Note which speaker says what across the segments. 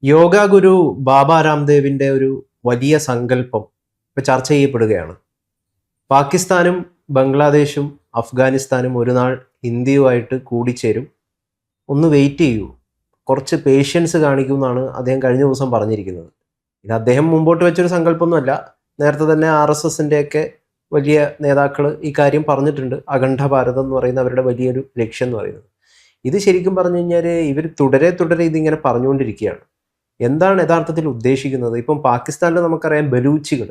Speaker 1: യോഗ ഗുരു ബാബ രാംദേവിന്റെ ഒരു വലിയ സങ്കല്പം ഇപ്പൊ ചർച്ച ചെയ്യപ്പെടുകയാണ്. പാകിസ്ഥാനും ബംഗ്ലാദേശും അഫ്ഗാനിസ്ഥാനും ഒരു നാൾ ഇന്ത്യയുമായിട്ട് കൂടിച്ചേരും, ഒന്ന് വെയിറ്റ് ചെയ്യൂ, കുറച്ച് പേഷ്യൻസ് കാണിക്കൂ എന്നാണ് അദ്ദേഹം കഴിഞ്ഞ ദിവസം പറഞ്ഞിരിക്കുന്നത്. ഇത് അദ്ദേഹം മുമ്പോട്ട് വെച്ചൊരു സങ്കല്പമൊന്നുമല്ല. നേരത്തെ തന്നെ RSSന്റെ വലിയ നേതാക്കൾ ഈ കാര്യം പറഞ്ഞിട്ടുണ്ട്. അഖണ്ഡ ഭാരതം എന്ന് പറയുന്ന അവരുടെ വലിയൊരു ലക്ഷ്യം എന്ന് പറയുന്നത്. ഇത് ശരിക്കും പറഞ്ഞു കഴിഞ്ഞാൽ ഇവർ തുടരെ തുടരെ ഇതിങ്ങനെ പറഞ്ഞുകൊണ്ടിരിക്കുകയാണ്. എന്താണ് യഥാർത്ഥത്തിൽ ഉദ്ദേശിക്കുന്നത്? ഇപ്പം പാകിസ്ഥാനിൽ നമുക്കറിയാം ബലൂച്ചികൾ,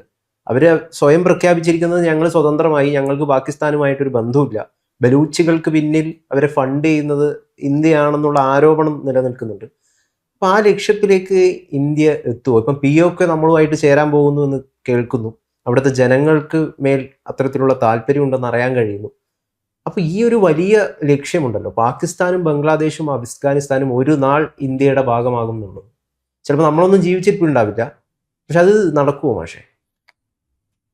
Speaker 1: അവർ സ്വയം പ്രഖ്യാപിച്ചിരിക്കുന്നത് ഞങ്ങൾ സ്വതന്ത്രമായി, ഞങ്ങൾക്ക് പാകിസ്ഥാനുമായിട്ടൊരു ബന്ധവുമില്ല. ബലൂച്ചികൾക്ക് പിന്നിൽ അവരെ ഫണ്ട് ചെയ്യുന്നത് ഇന്ത്യയാണെന്നുള്ള ആരോപണം നിലനിൽക്കുന്നുണ്ട്. അപ്പം ആ ലക്ഷ്യത്തിലേക്ക് ഇന്ത്യ എത്തുമോ? ഇപ്പം POK നമ്മളുമായിട്ട് ചേരാൻ പോകുന്നു എന്ന് കേൾക്കുന്നു. അവിടുത്തെ ജനങ്ങൾക്ക് മേൽ അത്തരത്തിലുള്ള താല്പര്യം ഉണ്ടെന്ന് അറിയാൻ കഴിയുന്നു. അപ്പോൾ ഈ ഒരു വലിയ ലക്ഷ്യമുണ്ടല്ലോ, പാകിസ്ഥാനും ബംഗ്ലാദേശും അഫ്ഗാനിസ്ഥാനും ഒരു നാൾ ഇന്ത്യയുടെ ഭാഗമാകും എന്നുള്ളത്. ചിലപ്പോൾ നമ്മളൊന്നും ജീവിച്ചിരിപ്പുണ്ടാവില്ല, പക്ഷെ അത് നടക്കുമോ മാഷേ?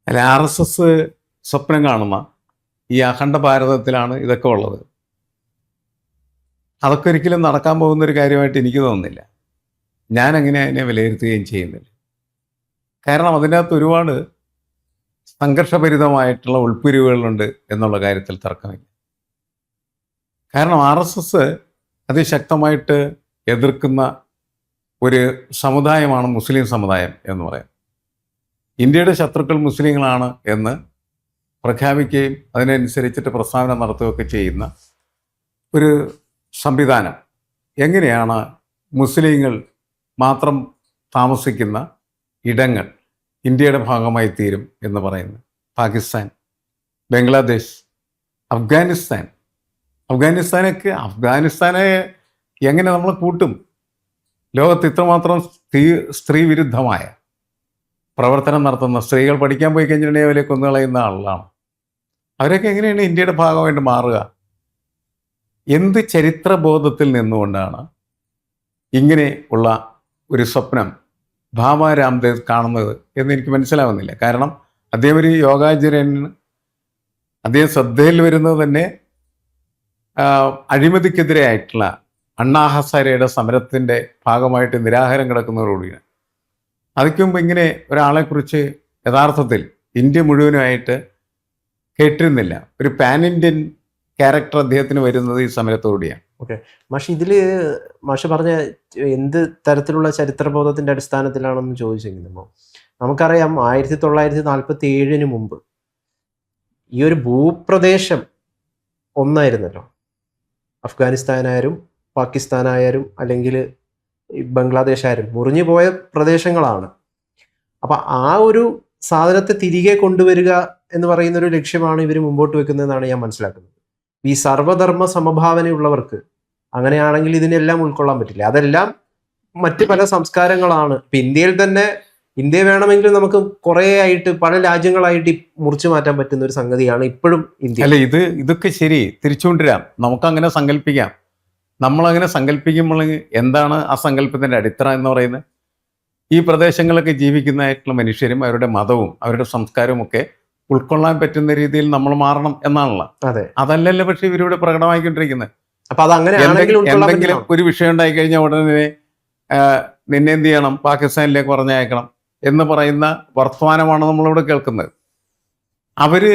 Speaker 2: അല്ല, RSS സ്വപ്നം കാണുന്ന ഈ അഖണ്ഡ ഭാരതത്തിലാണ് ഇതൊക്കെ ഉള്ളത്. അതൊക്കെ ഒരിക്കലും നടക്കാൻ പോകുന്നൊരു കാര്യമായിട്ട് എനിക്ക് തോന്നുന്നില്ല. ഞാൻ അങ്ങനെ അതിനെ വിലയിരുത്തുകയും ചെയ്യുന്നില്ല. കാരണം അതിനകത്ത് ഒരുപാട് സംഘർഷഭരിതമായിട്ടുള്ള ഉൾപ്പിരിവുകളുണ്ട് എന്നുള്ള കാര്യത്തിൽ തർക്കമില്ല. കാരണം RSS അതിശക്തമായിട്ട് എതിർക്കുന്ന ഒരു സമുദായമാണ് മുസ്ലിം സമുദായം എന്ന് പറയാം. ഇന്ത്യയുടെ ശത്രുക്കൾ മുസ്ലിങ്ങളാണ് എന്ന് പ്രഖ്യാപിക്കുകയും അതിനനുസരിച്ചിട്ട് പ്രസ്താവന നടത്തുകയൊക്കെ ചെയ്യുന്ന ഒരു സംവിധാനം എങ്ങനെയാണ് മുസ്ലിങ്ങൾ മാത്രം താമസിക്കുന്ന ഇടങ്ങൾ ഇന്ത്യയുടെ ഭാഗമായി തീരും എന്ന് പറയുന്നത്? പാകിസ്ഥാൻ, ബംഗ്ലാദേശ്, അഫ്ഗാനിസ്ഥാനെ എങ്ങനെ നമ്മൾ കൂട്ടും? ലോകത്ത് ഇത്രമാത്രം സ്ത്രീ വിരുദ്ധമായ പ്രവർത്തനം നടത്തുന്ന, സ്ത്രീകൾ പഠിക്കാൻ പോയി കഴിഞ്ഞിട്ടുണ്ടെങ്കിൽ അവരെ കൊന്നുകളയുന്ന ആളാണ്. അവരൊക്കെ എങ്ങനെയാണ് ഇന്ത്യയുടെ ഭാഗമായിട്ട് മാറുക? എന്ത് ചരിത്രബോധത്തിൽ നിന്നുകൊണ്ടാണ് ഇങ്ങനെ ഉള്ള ഒരു സ്വപ്നം ബാബ രാംദേവ് കാണുന്നത് എന്ന് എനിക്ക് മനസ്സിലാവുന്നില്ല. കാരണം അദ്ദേഹം ഒരു യോഗാചാര്യന്, അദ്ദേഹം ശ്രദ്ധയിൽ വരുന്നത് തന്നെ അഴിമതിക്കെതിരെയായിട്ടുള്ള അണ്ണാ ഹസാരയുടെ സമരത്തിൻ്റെ ഭാഗമായിട്ട് നിരാഹാരം കിടക്കുന്നതോടുകൂടിയാണ്. അതിക്ക് മുമ്പ് ഇങ്ങനെ ഒരാളെക്കുറിച്ച് യഥാർത്ഥത്തിൽ ഇന്ത്യ മുഴുവനുമായിട്ട് കേട്ടിരുന്നില്ല. ഒരു പാൻ ഇന്ത്യൻ ക്യാരക്ടർ അദ്ദേഹത്തിന് വരുന്നത് ഈ സമരത്തോടുകൂടിയാണ്.
Speaker 1: ഓക്കെ മാഷ്, ഇതിൽ മാഷ് പറഞ്ഞ എന്ത് തരത്തിലുള്ള ചരിത്രബോധത്തിൻ്റെ അടിസ്ഥാനത്തിലാണെന്ന് ചോദിച്ചെങ്കിലുമ്പോൾ നമുക്കറിയാം 1947 മുമ്പ് ഈ ഒരു ഭൂപ്രദേശം ഒന്നായിരുന്നല്ലോ. അഫ്ഗാനിസ്ഥാനായാലും പാകിസ്ഥാനായാലും അല്ലെങ്കിൽ ബംഗ്ലാദേശ് ആയാലും മുറിഞ്ഞു പോയ പ്രദേശങ്ങളാണ്. അപ്പം ആ ഒരു സാധനത്തെ തിരികെ കൊണ്ടുവരിക എന്ന് പറയുന്നൊരു ലക്ഷ്യമാണ് ഇവർ മുമ്പോട്ട് വെക്കുന്നതെന്നാണ് ഞാൻ മനസ്സിലാക്കുന്നത്. ഈ സർവധർമ്മ സമഭാവനയുള്ളവർക്ക് അങ്ങനെയാണെങ്കിൽ ഇതിനെല്ലാം ഉൾക്കൊള്ളാൻ പറ്റില്ല. അതെല്ലാം മറ്റ് പല സംസ്കാരങ്ങളാണ്. ഇപ്പം ഇന്ത്യയിൽ തന്നെ ഇന്ത്യ വേണമെങ്കിൽ നമുക്ക് കുറേ ആയിട്ട് പല രാജ്യങ്ങളായിട്ട് മുറിച്ചു മാറ്റാൻ പറ്റുന്ന ഒരു സംഗതിയാണ് ഇപ്പോഴും ഇന്ത്യ.
Speaker 2: അല്ല, ഇതൊക്കെ ശരി, തിരിച്ചുകൊണ്ടുവരാം, നമുക്കങ്ങനെ സങ്കല്പിക്കാം. നമ്മളങ്ങനെ സങ്കല്പിക്കുമ്പോൾ എന്താണ് ആ സങ്കല്പത്തിൻ്റെ അടിത്തറ എന്ന് പറയുന്നത്? ഈ പ്രദേശങ്ങളൊക്കെ ജീവിക്കുന്നതായിട്ടുള്ള മനുഷ്യരും അവരുടെ മതവും അവരുടെ സംസ്കാരവും ഒക്കെ ഉൾക്കൊള്ളാൻ പറ്റുന്ന രീതിയിൽ നമ്മൾ മാറണം എന്നാണല്ലോ.
Speaker 1: അതെ,
Speaker 2: അതല്ലല്ലോ പക്ഷെ ഇവരിവിടെ പ്രകടമായിക്കൊണ്ടിരിക്കുന്നത്.
Speaker 1: അപ്പൊ അതങ്ങനെ
Speaker 2: എന്തെങ്കിലും ഒരു വിഷയം ഉണ്ടായി കഴിഞ്ഞാൽ ഉടനെ നിന്നെ എന്ത് ചെയ്യണം, പാകിസ്ഥാനിലേക്ക് പറഞ്ഞയക്കണം എന്ന് പറയുന്ന വർത്തമാനമാണ് നമ്മളിവിടെ കേൾക്കുന്നത്. അവര്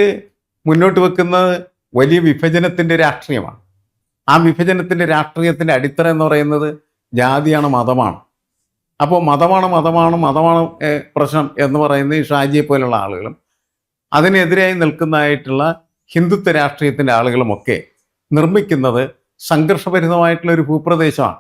Speaker 2: മുന്നോട്ട് വെക്കുന്നത് വലിയ വിഭജനത്തിന്റെ രാഷ്ട്രീയമാണ്. ആ വിഭജനത്തിന്റെ രാഷ്ട്രീയത്തിന്റെ അടിത്തറ എന്ന് പറയുന്നത് ജാതിയാണ്, മതമാണ്. അപ്പോൾ മതമാണ് പ്രശ്നം എന്ന് പറയുന്ന ഈ ഷാജിയെ പോലുള്ള ആളുകളും അതിനെതിരായി നിൽക്കുന്നതായിട്ടുള്ള ഹിന്ദുത്വ രാഷ്ട്രീയത്തിൻ്റെ ആളുകളുമൊക്കെ നിർമ്മിക്കുന്നത് സംഘർഷഭരിതമായിട്ടുള്ള ഒരു ഭൂപ്രദേശമാണ്.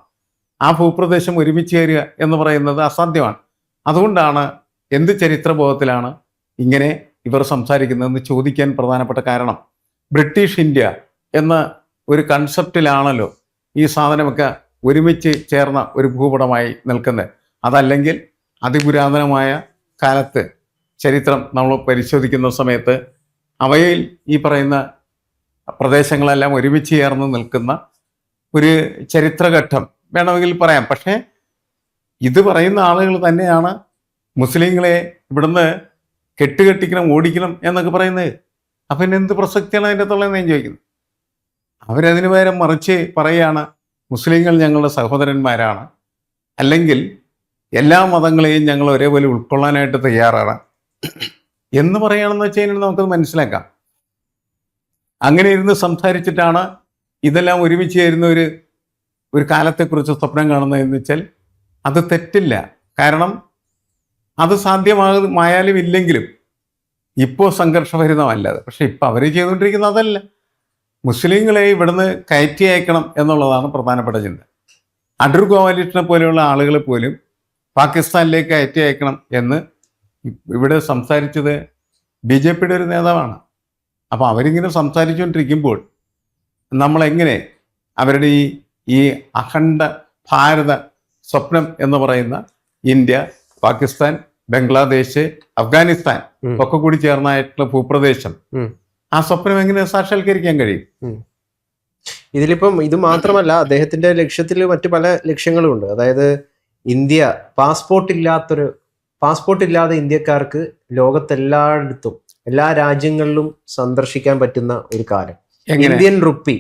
Speaker 2: ആ ഭൂപ്രദേശം ഒരുമിച്ച് ചേരുക എന്ന് പറയുന്നത് അസാധ്യമാണ്. അതുകൊണ്ടാണ് എന്ത് ചരിത്രബോധത്തിലാണ് ഇങ്ങനെ ഇവർ സംസാരിക്കുന്നതെന്ന് ചോദിക്കാൻ പ്രധാനപ്പെട്ട കാരണം, ബ്രിട്ടീഷ് ഇന്ത്യ എന്ന ഒരു കൺസെപ്റ്റിലാണല്ലോ ഈ സാധനമൊക്കെ ഒരുമിച്ച് ചേർന്ന ഒരു ഭൂപടമായി നിൽക്കുന്നത്. അതല്ലെങ്കിൽ അതിപുരാതനമായ കാലത്ത് ചരിത്രം നമ്മൾ പരിശോധിക്കുന്ന സമയത്ത് അവയിൽ ഈ പറയുന്ന പ്രദേശങ്ങളെല്ലാം ഒരുമിച്ച് ചേർന്ന് നിൽക്കുന്ന ഒരു ചരിത്രഘട്ടം വേണമെങ്കിൽ പറയാം. പക്ഷേ ഇത് പറയുന്ന ആളുകൾ തന്നെയാണ് മുസ്ലിങ്ങളെ ഇവിടുന്ന് കെട്ടുകെട്ടിക്കണം, ഓടിക്കണം എന്നൊക്കെ പറയുന്നത്. അപ്പം പിന്നെ എന്ത് പ്രസക്തിയാണ് അതിൻ്റെ തുള്ളതെന്ന് ഞാൻ ചോദിക്കുന്നത്. അവരതിന് പകരം മറിച്ച് പറയുകയാണ് മുസ്ലിങ്ങൾ ഞങ്ങളുടെ സഹോദരന്മാരാണ്, അല്ലെങ്കിൽ എല്ലാ മതങ്ങളെയും ഞങ്ങൾ ഒരേപോലെ ഉൾക്കൊള്ളാനായിട്ട് തയ്യാറാണ് എന്ന് പറയുകയാണെന്ന് വെച്ച് കഴിഞ്ഞാൽ നമുക്കത് മനസ്സിലാക്കാം. അങ്ങനെ ഇരുന്ന് സംസാരിച്ചിട്ടാണ് ഇതെല്ലാം ഒരുമിച്ച് ചേരുന്ന ഒരു കാലത്തെക്കുറിച്ച് സ്വപ്നം കാണുന്നതെന്ന് വെച്ചാൽ അത് തെറ്റില്ല. കാരണം അത് സാധ്യമായാലും ഇല്ലെങ്കിലും ഇപ്പോൾ സംഘർഷഭരിതമല്ലത്. പക്ഷെ ഇപ്പം അവർ ചെയ്തുകൊണ്ടിരിക്കുന്നത് അതല്ല. മുസ്ലിങ്ങളെ ഇവിടുന്ന് കയറ്റി അയക്കണം എന്നുള്ളതാണ് പ്രധാനപ്പെട്ട ചിന്ത. അടൂർ ഗോപാലകൃഷ്ണനെ പോലെയുള്ള ആളുകൾ പോലും പാകിസ്ഥാനിലേക്ക് കയറ്റി അയക്കണം എന്ന് ഇവിടെ സംസാരിച്ചത് BJPയുടെ ഒരു നേതാവാണ്. അപ്പോൾ അവരിങ്ങനെ സംസാരിച്ചുകൊണ്ടിരിക്കുമ്പോൾ നമ്മളെങ്ങനെ അവരുടെ ഈ അഖണ്ഡ ഭാരത സ്വപ്നം എന്ന് പറയുന്ന ഇന്ത്യ, പാകിസ്ഥാൻ, ബംഗ്ലാദേശ്, അഫ്ഗാനിസ്ഥാൻ ഒക്കെ കൂടി ചേർന്നായിട്ടുള്ള ഭൂപ്രദേശം, ആ സ്വപ്നം എങ്ങനെ സാക്ഷാത്കരിക്കാൻ കഴിയും?
Speaker 1: ഇതിലിപ്പം ഇത് മാത്രമല്ല, അദ്ദേഹത്തിന്റെ ലക്ഷ്യത്തിൽ മറ്റു പല ലക്ഷ്യങ്ങളും ഉണ്ട്. അതായത് ഇന്ത്യ പാസ്പോർട്ട് ഇല്ലാതെ ഇന്ത്യക്കാർക്ക് ലോകത്തെല്ലായിടത്തും എല്ലാ രാജ്യങ്ങളിലും സന്ദർശിക്കാൻ പറ്റുന്ന ഒരു കാലം. ഇന്ത്യൻ റുപ്പി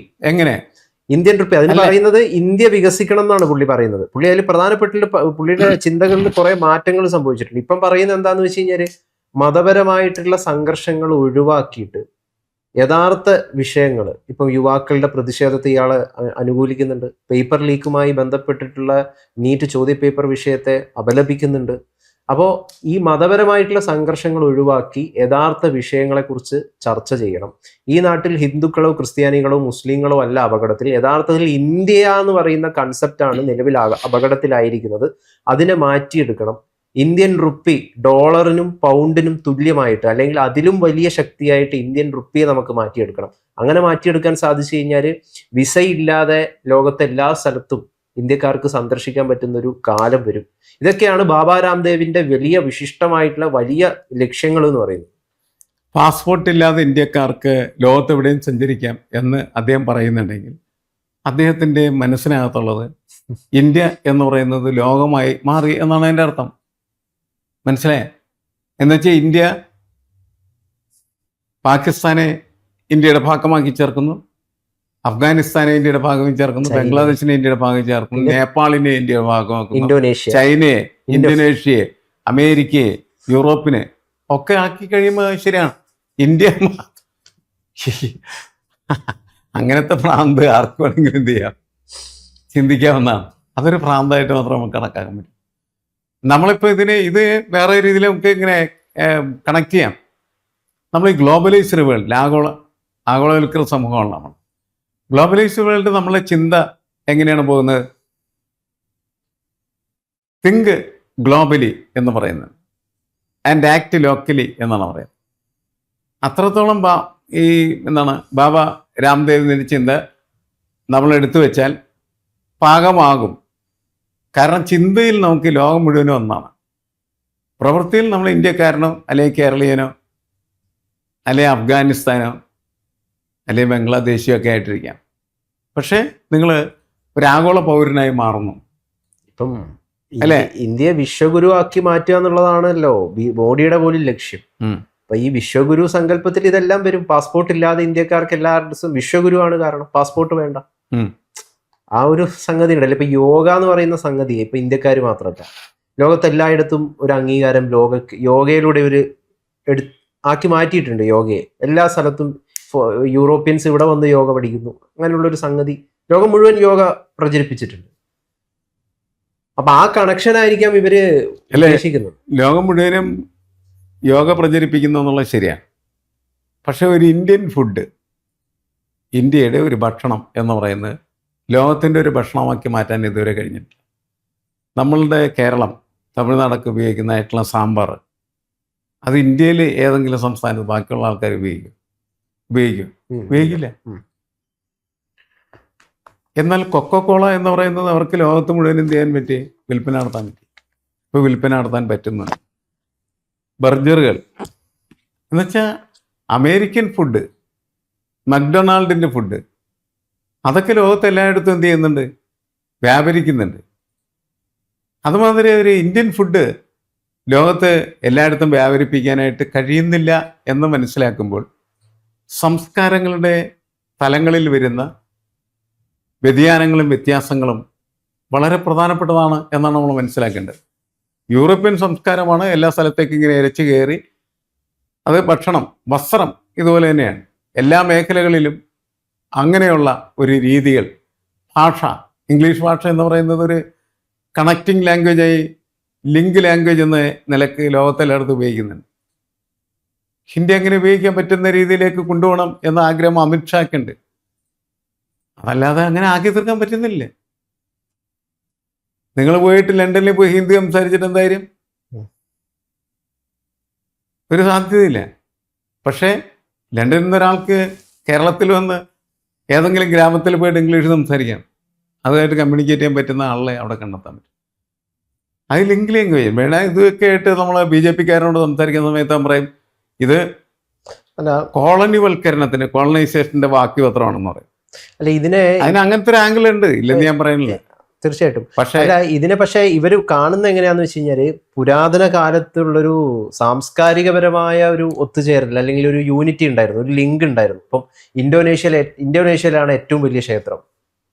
Speaker 1: അതിന് പറയുന്നത് ഇന്ത്യ വികസിക്കണം എന്നാണ് പുള്ളി പറയുന്നത്. പുള്ളി അതിൽ പ്രധാനപ്പെട്ടിട്ട് പുള്ളിയുടെ ചിന്തകളിൽ കുറെ മാറ്റങ്ങൾ സംഭവിച്ചിട്ടുണ്ട്. ഇപ്പം പറയുന്നത് എന്താന്ന് വെച്ച് കഴിഞ്ഞാല് മതപരമായിട്ടുള്ള സംഘർഷങ്ങൾ ഒഴിവാക്കിയിട്ട് യഥാർത്ഥ വിഷയങ്ങൾ, ഇപ്പം യുവാക്കളുടെ പ്രതിഷേധത്തെ ഇയാൾ അനുകൂലിക്കുന്നുണ്ട്, പേപ്പർ ലീക്കുമായി ബന്ധപ്പെട്ടിട്ടുള്ള നീറ്റ് ചോദ്യപേപ്പർ വിഷയത്തെ അപലപിക്കുന്നുണ്ട്. അപ്പോൾ ഈ മതപരമായിട്ടുള്ള സംഘർഷങ്ങൾ ഒഴിവാക്കി യഥാർത്ഥ വിഷയങ്ങളെക്കുറിച്ച് ചർച്ച ചെയ്യണം. ഈ നാട്ടിൽ ഹിന്ദുക്കളോ ക്രിസ്ത്യാനികളോ മുസ്ലിങ്ങളോ അല്ല അപകടത്തിൽ, യഥാർത്ഥത്തിൽ ഇന്ത്യ എന്ന് പറയുന്ന കൺസെപ്റ്റാണ് നിലവിൽ അപകടത്തിലായിരിക്കുന്നത്. അതിനെ മാറ്റിയെടുക്കണം. ഇന്ത്യൻ റുപ്പി ഡോളറിനും പൗണ്ടിനും തുല്യമായിട്ട്, അല്ലെങ്കിൽ അതിലും വലിയ ശക്തിയായിട്ട് ഇന്ത്യൻ റുപ്പിയെ നമുക്ക് മാറ്റിയെടുക്കണം. അങ്ങനെ മാറ്റിയെടുക്കാൻ സാധിച്ചു കഴിഞ്ഞാൽ വിസയില്ലാതെ ലോകത്തെ എല്ലാ സ്ഥലത്തും ഇന്ത്യക്കാർക്ക് സന്ദർശിക്കാൻ പറ്റുന്ന ഒരു കാലം വരും. ഇതൊക്കെയാണ് ബാബാ രാംദേവിന്റെ വലിയ വിശിഷ്ടമായിട്ടുള്ള വലിയ ലക്ഷ്യങ്ങൾ എന്ന് പറയുന്നത്.
Speaker 2: പാസ്പോർട്ട് ഇല്ലാതെ ഇന്ത്യക്കാർക്ക് ലോകത്തെവിടെയും സഞ്ചരിക്കാം എന്ന് അദ്ദേഹം പറയുന്നുണ്ടെങ്കിൽ അദ്ദേഹത്തിൻ്റെ മനസ്സിനകത്തുള്ളത് ഇന്ത്യ എന്ന് പറയുന്നത് ലോകമായി മാറി എന്നാണ് അതിൻ്റെ അർത്ഥം. മനസ്സിലായേ? എന്നുവെച്ചാൽ ഇന്ത്യ പാകിസ്ഥാനെ ഇന്ത്യയുടെ ഭാഗമാക്കി ചേർക്കുന്നു, അഫ്ഗാനിസ്ഥാനെ ഇന്ത്യയുടെ ഭാഗമായി ചേർക്കുന്നു, ബംഗ്ലാദേശിനെ ഇന്ത്യയുടെ ഭാഗമായി ചേർക്കുന്നു, നേപ്പാളിനെ ഇന്ത്യയുടെ ഭാഗമാക്കുന്നു, ചൈനയെ, ഇന്തോനേഷ്യയെ, അമേരിക്കയെ, യൂറോപ്പിനെ ഒക്കെ ആക്കി കഴിയുമ്പോൾ ശരിയാണ്. ഇന്ത്യ അങ്ങനത്തെ ഭ്രാന്ത് ആർക്ക് വേണമെങ്കിലും എന്ത് ചെയ്യാം, ചിന്തിക്കാവുന്നതാണ്. അതൊരു ഭ്രാന്തായിട്ട് മാത്രം നമുക്ക് കണക്കാക്കാൻ പറ്റും. നമ്മളിപ്പോൾ ഇത് വേറെ രീതിയിൽ നമുക്ക് ഇങ്ങനെ കണക്ട് ചെയ്യാം. നമ്മൾ ഈ ഗ്ലോബലൈസ്ഡ് വേൾഡ്, ആഗോളവൽക്കൃത സമൂഹമാണ് നമ്മൾ. ഗ്ലോബലൈസ്ഡ് വേൾഡ് നമ്മളെ ചിന്ത എങ്ങനെയാണ് പോകുന്നത്? തിങ്ക് ഗ്ലോബലി എന്ന് പറയുന്നത് ആൻഡ് ആക്ട് ലോക്കലി എന്നാണ് പറയുന്നത്. അത്രത്തോളം ബാബ രാംദേവിൻ്റെ ചിന്ത നമ്മൾ എടുത്തു വെച്ചാൽ പാകമാകും. കാരണം ചിന്തയിൽ നമുക്ക് ലോകം മുഴുവനും ഒന്നാണ്. പ്രവൃത്തിയിൽ നമ്മൾ ഇന്ത്യക്കാരനോ അല്ലെങ്കിൽ കേരളീയനോ അല്ലെങ്കിൽ അഫ്ഗാനിസ്ഥാനോ അല്ലെങ്കിൽ ബംഗ്ലാദേശിയോ ഒക്കെ ആയിട്ടിരിക്കാം. പക്ഷേ നിങ്ങൾ ഒരു ആഗോള പൗരനായി മാറുന്നു.
Speaker 1: ഇപ്പം അല്ലെ, ഇന്ത്യയെ വിശ്വഗുരു ആക്കി മാറ്റുക എന്നുള്ളതാണല്ലോ മോഡിയുടെ പോലും ലക്ഷ്യം. അപ്പൊ ഈ വിശ്വഗുരു സങ്കല്പത്തിൽ ഇതെല്ലാം വരും. പാസ്പോർട്ട് ഇല്ലാതെ ഇന്ത്യക്കാർക്ക് എല്ലാവരുടെയും വിശ്വഗുരുവാണ്. കാരണം പാസ്പോർട്ട് വേണ്ട. ആ ഒരു സംഗതി ഉണ്ടല്ലോ. ഇപ്പൊ യോഗ എന്ന് പറയുന്ന സംഗതി ഇപ്പൊ ഇന്ത്യക്കാർ മാത്രമല്ല, ലോകത്തെല്ലായിടത്തും ഒരു അംഗീകാരം യോഗയിലൂടെ ആക്കി മാറ്റിയിട്ടുണ്ട്. യോഗയെ എല്ലാ സ്ഥലത്തും യൂറോപ്യൻസ് ഇവിടെ വന്ന് യോഗ പഠിക്കുന്നു. അങ്ങനെയുള്ളൊരു സംഗതി ലോകം മുഴുവൻ യോഗ പ്രചരിപ്പിച്ചിട്ടുണ്ട്. അപ്പൊ ആ കണക്ഷൻ ആയിരിക്കാം ഇവര് ഉദ്ദേശിക്കുന്നത്.
Speaker 2: ലോകം മുഴുവനും യോഗ പ്രചരിപ്പിക്കുന്നു എന്നുള്ളത് ശരിയാണ്. പക്ഷെ ഒരു ഇന്ത്യൻ ഫുഡ്, ഇന്ത്യയുടെ ഒരു ഭക്ഷണം എന്ന് പറയുന്നത് ലോകത്തിൻ്റെ ഒരു ഭക്ഷണമാക്കി മാറ്റാൻ ഇതുവരെ കഴിഞ്ഞിട്ടില്ല. നമ്മളുടെ കേരളം, തമിഴ്നാടൊക്കെ ഉപയോഗിക്കുന്നതായിട്ടുള്ള സാമ്പാർ, അത് ഇന്ത്യയിൽ ഏതെങ്കിലും സംസ്ഥാനത്ത് ബാക്കിയുള്ള ആൾക്കാർ ഉപയോഗിക്കില്ല. എന്നാൽ കൊക്കോകോള എന്ന് പറയുന്നത് അവർക്ക് ലോകത്ത് മുഴുവൻ എന്ത് ചെയ്യാൻ പറ്റി? വിൽപ്പന നടത്താൻ പറ്റി. ഇപ്പോൾ വിൽപ്പന നടത്താൻ പറ്റുന്നുണ്ട്. ബർഗറുകൾ എന്നുവെച്ചാൽ അമേരിക്കൻ ഫുഡ്, മക്ഡൊണാൾഡിൻ്റെ ഫുഡ്, അതൊക്കെ ലോകത്ത് എല്ലായിടത്തും എന്ത് ചെയ്യുന്നുണ്ട്? വ്യാപരിക്കുന്നുണ്ട്. അതുമാതിരി ഒരു ഇന്ത്യൻ ഫുഡ് ലോകത്ത് എല്ലായിടത്തും വ്യാപരിപ്പിക്കാനായിട്ട് കഴിയുന്നില്ല എന്ന് മനസ്സിലാക്കുമ്പോൾ സംസ്കാരങ്ങളുടെ തലങ്ങളിൽ വരുന്ന വ്യതിയാനങ്ങളും വ്യത്യാസങ്ങളും വളരെ പ്രധാനപ്പെട്ടതാണ് എന്നാണ് നമ്മൾ മനസ്സിലാക്കേണ്ടത്. യൂറോപ്യൻ സംസ്കാരമാണ് എല്ലാ സ്ഥലത്തേക്കും ഇങ്ങനെ ഇരച്ചു കയറി. അത് ഭക്ഷണം, വസ്ത്രം ഇതുപോലെ തന്നെയാണ്. എല്ലാ മേഖലകളിലും അങ്ങനെയുള്ള ഒരു രീതികൾ. ഭാഷ, ഇംഗ്ലീഷ് ഭാഷ എന്ന് പറയുന്നത് ഒരു കണക്റ്റിംഗ് ലാംഗ്വേജായി, ലിങ്ക് ലാംഗ്വേജ് എന്ന നിലക്ക് ലോകത്തെല്ലായിടത്തും ഉപയോഗിക്കുന്നുണ്ട്. ഹിന്ദി അങ്ങനെ ഉപയോഗിക്കാൻ പറ്റുന്ന രീതിയിലേക്ക് കൊണ്ടുപോകണം എന്ന ആഗ്രഹം അമിത്ഷാക്കുണ്ട്. അതല്ലാതെ അങ്ങനെ ആക്കി തീർക്കാൻ പറ്റുന്നില്ല. നിങ്ങൾ പോയിട്ട് ലണ്ടനിൽ പോയി ഹിന്ദി സംസാരിച്ചിട്ട് എന്തായാലും ഒരു സാധ്യതയില്ല. പക്ഷേ ലണ്ടനിൽ നിന്ന് ഒരാൾക്ക് കേരളത്തിൽ വന്ന് ഏതെങ്കിലും ഗ്രാമത്തിൽ പോയിട്ട് ഇംഗ്ലീഷ് സംസാരിക്കാം, അതുമായിട്ട് കമ്മ്യൂണിക്കേറ്റ് ചെയ്യാൻ പറ്റുന്ന ആളെ അവിടെ കണ്ടെത്താൻ പറ്റും. അത് ലിങ്ക് ലാംഗ്വേജ് വേണം. ഇതൊക്കെ ആയിട്ട് നമ്മൾ BJP-കാരനോട് സംസാരിക്കുന്ന സമയത്ത് ഞാൻ പറയും, ഇത്
Speaker 1: അല്ല
Speaker 2: കോളനിവൽക്കരണത്തിന്, കോളനൈസേഷന്റെ വാക്യപത്രമാണെന്ന് പറയും.
Speaker 1: അല്ല ഇതിനെ
Speaker 2: അതിന് അങ്ങനത്തെ ഒരു ആംഗിൾ ഉണ്ട്, ഇല്ലെന്ന് ഞാൻ പറയുന്നില്ല.
Speaker 1: തീർച്ചയായിട്ടും.
Speaker 2: പക്ഷേ
Speaker 1: അല്ല ഇതിനെ പക്ഷേ ഇവർ കാണുന്ന എങ്ങനെയാന്ന് വെച്ച് കഴിഞ്ഞാല്, പുരാതന കാലത്തുള്ളൊരു സാംസ്കാരികപരമായ ഒരു ഒത്തുചേരൽ അല്ലെങ്കിൽ ഒരു യൂണിറ്റി ഉണ്ടായിരുന്നു, ഒരു ലിങ്ക് ഉണ്ടായിരുന്നു. ഇപ്പം ഇന്തോനേഷ്യയിലാണ് ഏറ്റവും വലിയ ക്ഷേത്രം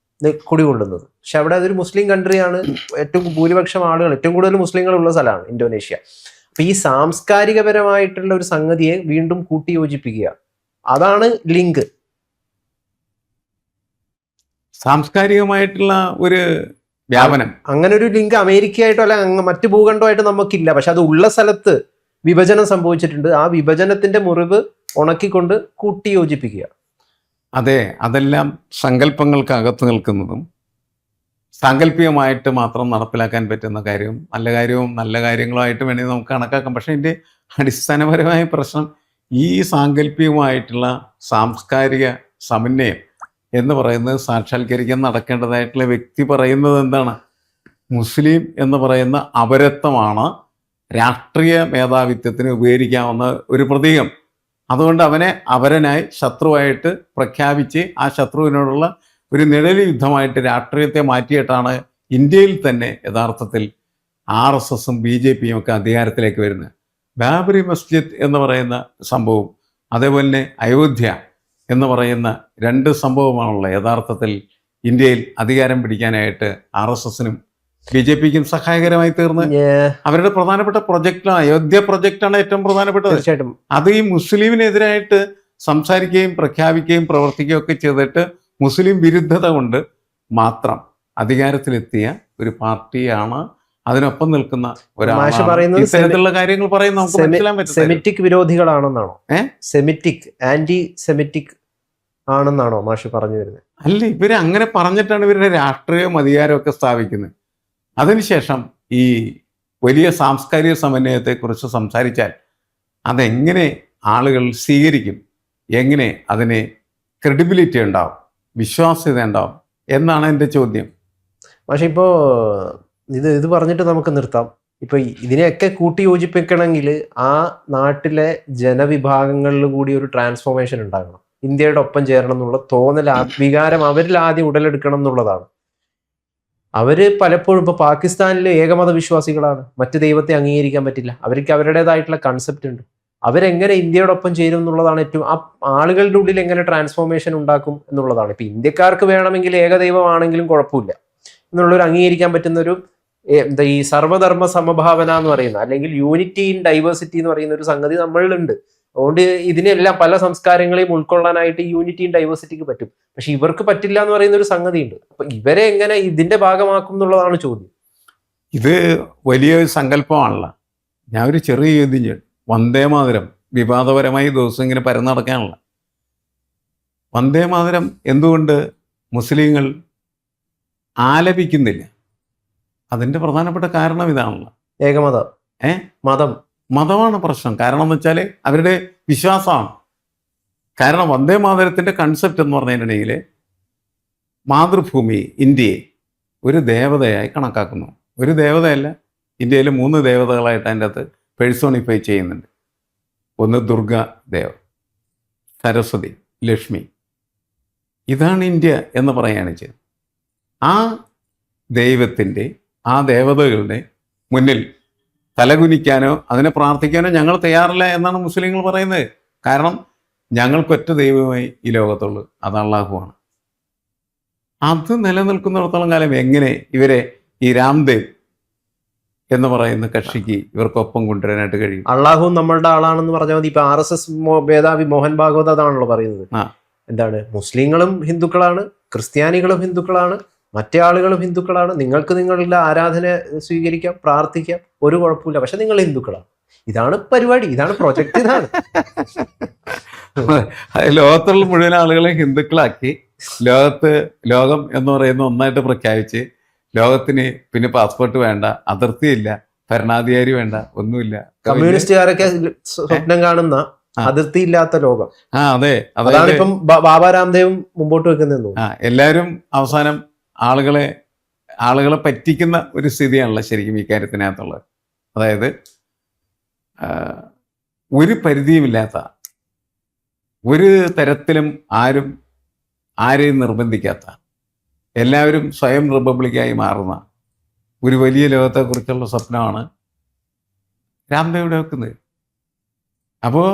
Speaker 1: കുടികൊള്ളുന്നത്. പക്ഷെ അവിടെ അതൊരു മുസ്ലിം കൺട്രിയാണ്. ഏറ്റവും ഭൂരിപക്ഷം ആളുകൾ, ഏറ്റവും കൂടുതൽ മുസ്ലിങ്ങൾ ഉള്ള സ്ഥലമാണ് ഇന്തോനേഷ്യ. അപ്പൊ ഈ സാംസ്കാരികപരമായിട്ടുള്ള ഒരു സംഗതിയെ വീണ്ടും കൂട്ടി യോജിപ്പിക്കുക, അതാണ് ലിങ്ക്.
Speaker 2: സാംസ്കാരികമായിട്ടുള്ള ഒരു വ്യാപനം,
Speaker 1: അങ്ങനെ ഒരു ലിങ്ക് അമേരിക്കയായിട്ടോ അല്ല മറ്റു ഭൂഖണ്ഡമായിട്ടോ നമുക്കില്ല. പക്ഷെ അത് ഉള്ള സ്ഥലത്ത് വിഭജനം സംഭവിച്ചിട്ടുണ്ട്. ആ വിഭജനത്തിന്റെ മുറിവ് ഉണക്കിക്കൊണ്ട് കൂട്ടി യോജിപ്പിക്കുക.
Speaker 2: അതെ, അതെല്ലാം സങ്കല്പങ്ങൾക്കകത്ത് നിൽക്കുന്നതും സാങ്കല്പികമായിട്ട് മാത്രം നടപ്പിലാക്കാൻ പറ്റുന്ന കാര്യവും നല്ല കാര്യങ്ങളുമായിട്ട് വേണമെങ്കിൽ നമുക്ക് കണക്കാക്കാം. പക്ഷേ ഇതിൻ്റെ അടിസ്ഥാനപരമായ പ്രശ്നം ഈ സാങ്കല്പികമായിട്ടുള്ള സാംസ്കാരിക സമന്വയം എന്ന് പറയുന്നത് സാക്ഷാത്കരിക്കാൻ നടക്കേണ്ടതായിട്ടുള്ള വ്യക്തി പറയുന്നത് എന്താണ്? മുസ്ലിം എന്ന് പറയുന്ന അപരത്വമാണ് രാഷ്ട്രീയ മേധാവിത്വത്തിന് ഉപകരിക്കാവുന്ന ഒരു പ്രതീകം. അതുകൊണ്ട് അവനെ അപരനായി, ശത്രുവായിട്ട് പ്രഖ്യാപിച്ച് ആ ശത്രുവിനോടുള്ള ഒരു നിഴൽ യുദ്ധമായിട്ട് രാഷ്ട്രീയത്തെ മാറ്റിയിട്ടാണ് ഇന്ത്യയിൽ തന്നെ യഥാർത്ഥത്തിൽ RSSും BJPയും ഒക്കെ അധികാരത്തിലേക്ക് വരുന്നത്. ബാബറി മസ്ജിദ് എന്ന് പറയുന്ന സംഭവം, അതേപോലെ തന്നെ അയോധ്യ എന്ന് പറയുന്ന രണ്ട് സംഭവമാണുള്ളത് യഥാർത്ഥത്തിൽ ഇന്ത്യയിൽ അധികാരം പിടിക്കാനായിട്ട് RSSനും BJPക്കും സഹായകരമായി തീർന്ന് അവരുടെ പ്രധാനപ്പെട്ട പ്രൊജക്റ്റാണ് അയോധ്യ പ്രൊജക്റ്റാണ് ഏറ്റവും പ്രധാനപ്പെട്ടത്.
Speaker 1: തീർച്ചയായിട്ടും
Speaker 2: അത് ഈ മുസ്ലിമിനെതിരായിട്ട് സംസാരിക്കുകയും പ്രഖ്യാപിക്കുകയും പ്രവർത്തിക്കുകയും ഒക്കെ ചെയ്തിട്ട് മുസ്ലിം വിരുദ്ധത കൊണ്ട് മാത്രം അധികാരത്തിലെത്തിയ ഒരു പാർട്ടിയാണ്. അതിനൊപ്പം നിൽക്കുന്ന ഒരാളാണ് ഇത്തരത്തിലുള്ള കാര്യങ്ങൾ പറയുന്നത് നമുക്ക് മനസ്സിലാൻ പറ്റും.
Speaker 1: സെമിറ്റിക് വിരോധികളാണെന്നാണോ? സെമിറ്റിക്, ആന്റി സെമിറ്റിക് ആണെന്നാണോ മാഷ് പറഞ്ഞു വരുന്നത്?
Speaker 2: അല്ല, ഇവര് അങ്ങനെ പറഞ്ഞിട്ടാണ് ഇവരുടെ രാഷ്ട്രീയവും അധികാരമൊക്കെ സ്ഥാപിക്കുന്നത്. അതിനുശേഷം ഈ വലിയ സാംസ്കാരിക സമന്വയത്തെക്കുറിച്ച് സംസാരിച്ചാൽ അതെങ്ങനെ ആളുകൾ സ്വീകരിക്കും, എങ്ങനെ അതിന് ക്രെഡിബിലിറ്റി ഉണ്ടാവും, വിശ്വാസ്യത ഉണ്ടാവും എന്നാണ് എൻ്റെ ചോദ്യം.
Speaker 1: പക്ഷെ ഇപ്പോൾ ഇത് പറഞ്ഞിട്ട് നമുക്ക് നിർത്താം. ഇപ്പൊ ഇതിനെയൊക്കെ കൂട്ടി യോജിപ്പിക്കണമെങ്കിൽ ആ നാട്ടിലെ ജനവിഭാഗങ്ങളിൽ കൂടി ഒരു ട്രാൻസ്ഫോർമേഷൻ ഉണ്ടാകണം. ഇന്ത്യയുടെ ഒപ്പം ചേരണം എന്നുള്ള തോന്നൽ, വികാരം അവരിൽ ആദ്യം ഉടലെടുക്കണം എന്നുള്ളതാണ്. അവര് പലപ്പോഴും ഇപ്പൊ പാകിസ്ഥാനിൽ ഏകമത വിശ്വാസികളാണ്, മറ്റു ദൈവത്തെ അംഗീകരിക്കാൻ പറ്റില്ല. അവർക്ക് അവരുടേതായിട്ടുള്ള കൺസെപ്റ്റ് ഉണ്ട്. അവരെങ്ങനെ ഇന്ത്യയോടൊപ്പം ചേരും എന്നുള്ളതാണ് ഏറ്റവും, ആ ആളുകളുടെ ഉള്ളിൽ എങ്ങനെ ട്രാൻസ്ഫോർമേഷൻ ഉണ്ടാക്കും എന്നുള്ളതാണ്. ഇപ്പൊ ഇന്ത്യക്കാർക്ക് വേണമെങ്കിൽ ഏകദൈവമാണെങ്കിലും കുഴപ്പമില്ല എന്നുള്ളൊരു അംഗീകരിക്കാൻ പറ്റുന്ന ഒരു എന്താ ഈ സർവ്വധർമ്മ സമഭാവന എന്ന് പറയുന്ന, അല്ലെങ്കിൽ യൂണിറ്റി ഇൻ ഡൈവേഴ്സിറ്റി എന്ന് പറയുന്ന ഒരു സംഗതി നമ്മളിലുണ്ട്. അതുകൊണ്ട് ഇതിനെല്ലാം പല സംസ്കാരങ്ങളെയും ഉൾക്കൊള്ളാനായിട്ട് യൂണിറ്റി ഇൻ ഡൈവേഴ്സിറ്റിക്ക് പറ്റും. പക്ഷെ ഇവർക്ക് പറ്റില്ല എന്ന് പറയുന്ന ഒരു സംഗതി ഉണ്ട്. അപ്പൊ ഇവരെ എങ്ങനെ ഇതിന്റെ ഭാഗമാക്കും എന്നുള്ളതാണ് ചോദ്യം.
Speaker 2: ഇത് വലിയൊരു സങ്കല്പമാണല്ലോ. ഞാൻ ഒരു ചെറിയ ചോദ്യം ചെയ്യും. വന്ദേമാതരം വിവാദപരമായി ദിവസം ഇങ്ങനെ പരന്നു നടക്കാനുള്ള വന്ദേമാതരം എന്തുകൊണ്ട് മുസ്ലിങ്ങൾ ആലപിക്കുന്നില്ല? അതിൻ്റെ പ്രധാനപ്പെട്ട കാരണം ഇതാണല്ലോ,
Speaker 1: ഏകമതം. മതമാണ്
Speaker 2: പ്രശ്നം. കാരണം എന്ന് വെച്ചാൽ അവരുടെ വിശ്വാസമാണ്. കാരണം വന്ദേമാതരത്തിൻ്റെ കൺസെപ്റ്റ് എന്ന് പറഞ്ഞിട്ടുണ്ടെങ്കിൽ മാതൃഭൂമി ഇന്ത്യയെ ഒരു ദേവതയായി കണക്കാക്കുന്നു. ഒരു ദേവതയല്ല, ഇന്ത്യയിൽ 3 ദേവതകളായിട്ട് അതിൻ്റെ അകത്ത് പേഴ്സോണിഫൈ ചെയ്യുന്നുണ്ട്. ഒന്ന് ദുർഗ ദേവ്, സരസ്വതി, ലക്ഷ്മി. ഇതാണ് ഇന്ത്യ എന്ന് പറയുകയാണ് ചെയ്തത്. ആ ദൈവത്തിൻ്റെ, ആ ദേവതകളുടെ മുന്നിൽ തലകുനിക്കാനോ അതിനെ പ്രാർത്ഥിക്കാനോ ഞങ്ങൾ തയ്യാറില്ല എന്നാണ് മുസ്ലിങ്ങൾ പറയുന്നത്. കാരണം ഞങ്ങൾക്കൊറ്റ ദൈവമായി ഈ ലോകത്തുള്ളൂ, അത് അള്ളാഹുവാണ്. അത് നിലനിൽക്കുന്നിടത്തോളം കാലം എങ്ങനെ ഇവരെ ഈ രാംദേവ് എന്ന് പറയുന്ന കക്ഷിക്ക് ഇവർക്കൊപ്പം കൊണ്ടുവരാനായിട്ട് കഴിയും.
Speaker 1: അള്ളാഹു നമ്മളുടെ ആളാണെന്ന് പറഞ്ഞാൽ മതി. ഇപ്പൊ RSS മേധാവി മോഹൻ ഭാഗവത് അതാണല്ലോ പറയുന്നത്.
Speaker 2: ആ.
Speaker 1: എന്താണ്, മുസ്ലിങ്ങളും ഹിന്ദുക്കളാണ്, ക്രിസ്ത്യാനികളും ഹിന്ദുക്കളാണ്, മറ്റേ ആളുകളും ഹിന്ദുക്കളാണ്, നിങ്ങൾക്ക് നിങ്ങളുടെ ആരാധന സ്വീകരിക്കാം, പ്രാർത്ഥിക്കാം, ഒരു കുഴപ്പമില്ല, പക്ഷെ നിങ്ങൾ ഹിന്ദുക്കളാണ്. ഇതാണ് പരിപാടി, ഇതാണ് പ്രൊജക്ട്, ഇതാണ്.
Speaker 2: ലോകത്തുള്ള മുഴുവൻ ആളുകളെ ഹിന്ദുക്കളാക്കി ലോകം എന്ന് പറയുന്ന ഒന്നായിട്ട് പ്രഖ്യാപിച്ച് ലോകത്തിന് പിന്നെ പാസ്പോർട്ട് വേണ്ട, അതിർത്തിയില്ല, ഭരണാധികാരി വേണ്ട, ഒന്നുമില്ല.
Speaker 1: കമ്മ്യൂണിസ്റ്റുകാരൊക്കെ സ്വപ്നം കാണുന്ന അതിർത്തി ഇല്ലാത്ത ലോകം.
Speaker 2: അതെ,
Speaker 1: അതാണ് ഇപ്പം ബാബ രാംദേവും മുമ്പോട്ട് വെക്കുന്നത്.
Speaker 2: എല്ലാവരും അവസാനം ആളുകളെ പറ്റിക്കുന്ന ഒരു സ്ഥിതിയാണല്ലോ ശരിക്കും ഈ കാര്യത്തിനകത്തുള്ളത്. അതായത് ഒരു പരിധിയുമില്ലാത്ത, ഒരു തരത്തിലും ആരെയും നിർബന്ധിക്കാത്ത, എല്ലാവരും സ്വയം റിപ്പബ്ലിക്കായി മാറുന്ന ഒരു വലിയ ലോകത്തെക്കുറിച്ചുള്ള സ്വപ്നമാണ് രാംദേവ് ഇവിടെ വെക്കുന്നത്. അപ്പോൾ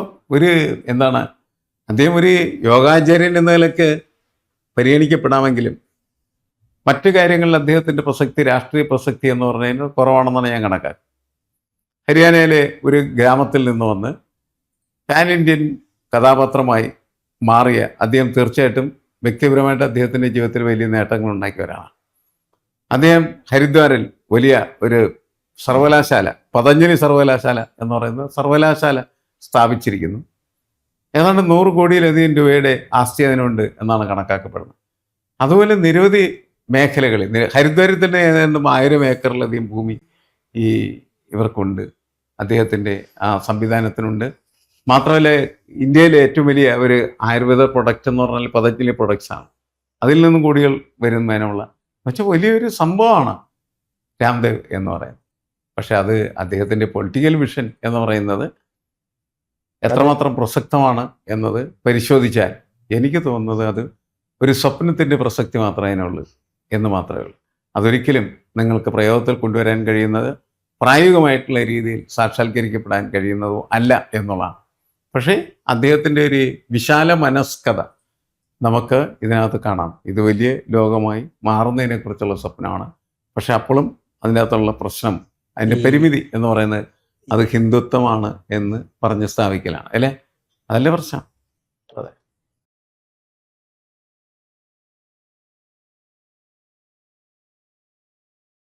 Speaker 2: അദ്ദേഹം ഒരു യോഗാചാര്യൻ എന്ന നിലയ്ക്ക് പരിഗണിക്കപ്പെടാമെങ്കിലും മറ്റു കാര്യങ്ങളിൽ അദ്ദേഹത്തിൻ്റെ പ്രസക്തി, രാഷ്ട്രീയ പ്രസക്തി എന്ന് പറഞ്ഞതിന് കുറവാണെന്നാണ് ഞാൻ കണക്കാക്കുന്നത്. ഹരിയാനയിലെ ഒരു ഗ്രാമത്തിൽ നിന്ന് വന്ന് പാൻ ഇന്ത്യൻ കഥാപാത്രമായി മാറിയ അദ്ദേഹം തീർച്ചയായിട്ടും വ്യക്തിപരമായിട്ട് അദ്ദേഹത്തിൻ്റെ ജീവിതത്തിൽ വലിയ നേട്ടങ്ങൾ ഉണ്ടാക്കിയവരാണ്. അദ്ദേഹം ഹരിദ്വാറിൽ വലിയ ഒരു സർവകലാശാല, പതഞ്ജലി സർവകലാശാല എന്ന് പറയുന്ന സർവകലാശാല സ്ഥാപിച്ചിരിക്കുന്നു. ഏതാണ്ട് 100 കോടിയിലധികം രൂപയുടെ ആസ്തി അതിനുണ്ട് എന്നാണ് കണക്കാക്കപ്പെടുന്നത്. അതുപോലെ നിരവധി മേഖലകളിൽ ഹരിദ്വാരിൽ തന്നെ ഏതാണ്ട് 1000 ഏക്കറിലധികം ഭൂമി ഇവർക്കുണ്ട്, അദ്ദേഹത്തിൻ്റെ ആ സംവിധാനത്തിനുണ്ട്. മാത്രമല്ല ഇന്ത്യയിലെ ഏറ്റവും വലിയ ഒരു ആയുർവേദ പ്രൊഡക്റ്റ് എന്ന് പറഞ്ഞാൽ പതഞ്ജലി പ്രൊഡക്ട്സാണ്. അതിൽ നിന്നും കോടികൾ വരുന്നതിനുള്ള പക്ഷെ വലിയൊരു സംഭവമാണ് രാംദേവ് എന്ന് പറയുന്നത്. പക്ഷെ അത് അദ്ദേഹത്തിൻ്റെ പൊളിറ്റിക്കൽ വിഷൻ എന്ന് പറയുന്നത് എത്രമാത്രം പ്രസക്തമാണ് എന്നത് പരിശോധിച്ചാൽ എനിക്ക് തോന്നുന്നത് അത് ഒരു സ്വപ്നത്തിൻ്റെ പ്രസക്തി മാത്രമേ അതിനുള്ളൂ എന്ന് മാത്രമേ ഉള്ളൂ. അതൊരിക്കലും നിങ്ങൾക്ക് പ്രയോഗത്തിൽ കൊണ്ടുവരാൻ കഴിയുന്നത്, പ്രായോഗികമായിട്ടുള്ള രീതിയിൽ സാക്ഷാത്കരിക്കപ്പെടാൻ കഴിയുന്നതോ അല്ല എന്നുള്ളതാണ്. പക്ഷേ അദ്ദേഹത്തിൻ്റെ ഒരു വിശാല മനസ്കത നമുക്ക് ഇതിനകത്ത് കാണാം. ഇത് വലിയ ലോകമായി മാറുന്നതിനെക്കുറിച്ചുള്ള സ്വപ്നമാണ്. പക്ഷെ അപ്പോഴും അതിനകത്തുള്ള പ്രശ്നം, അതിൻ്റെ പരിമിതി എന്ന് പറയുന്നത് അത് ഹിന്ദുത്വമാണ് എന്ന് പറഞ്ഞ് സ്ഥാപിക്കലാണ്, അല്ലേ? അതല്ലേ പ്രശ്നം.